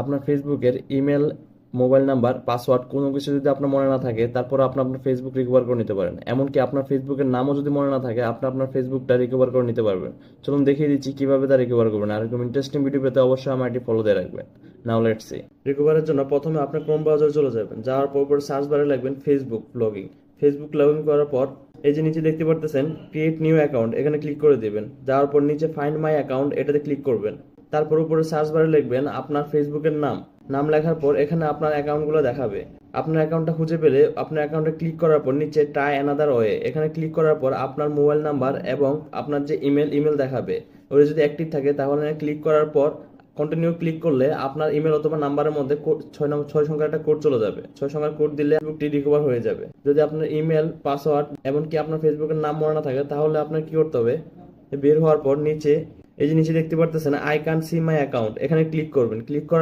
আপনার ফেসবুকের email, mobile number, password কোনো কিছু যদি আপনার মনে না থাকে, তারপর আপনি আপনার ফেসবুক রিকভার করে নিতে পারেন। এমনকি আপনার ফেসবুকের নামও যদি মনে না থাকে, আপনি আপনার ফেসবুকটা রিকভার করে নিতে পারবেন। চলুন দেখিয়ে দিচ্ছি কিভাবে তা রিকভার করবেন। আর এরকম ইন্টারেস্টিং ভিডিও পেতে অবশ্যই আমার এটি ফলো দিয়ে রাখবেন। Now let's see. রিকভারের জন্য প্রথমে আপনি ক্রোম ব্রাউজারে চলে যাবেন। যাওয়ার পর সার্চ বারে লিখবেন Facebook login. Facebook log in করার পর এই যে নিচে দেখতে পারতেছেন ক্রিয়েট নিউ অ্যাকাউন্ট, এখানে ক্লিক করে দিবেন। যাওয়ার পর নিচে ফাইন্ড মাই অ্যাকাউন্ট, এটাতে ক্লিক করবেন। তারপর উপরে সার্চ বারে লিখবেন আপনার ফেসবুকের নাম। নাম লেখার পর এখানে আপনার অ্যাকাউন্টগুলো দেখাবে। আপনার অ্যাকাউন্টটা খুঁজে পেলে আপনার অ্যাকাউন্টে ক্লিক করার পর নিচে ট্রাই অ্যানাদার ওয়ে, এখানে ক্লিক করার পর আপনার মোবাইল নাম্বার এবং আপনার যে ইমেল দেখাবে, ওটা যদি অ্যাক্টিভ থাকে তাহলে ক্লিক করার পর কন্টিনিউ ক্লিক করলে আপনার ইমেল অথবা নাম্বারের মধ্যে ছয় সংখ্যার একটা কোড চলে যাবে। 6 সংখ্যার কোড দিলে ফেসবুকটি রিকভার হয়ে যাবে। যদি আপনার ইমেল, পাসওয়ার্ড এমনকি আপনার ফেসবুকের নাম মনে না থাকে, তাহলে আপনার কি করতে হবে, বের হওয়ার পর নিচে এই যে নিচে দেখতে পারতেছেন I can see my account, এখানে ক্লিক করবেন। ক্লিক করার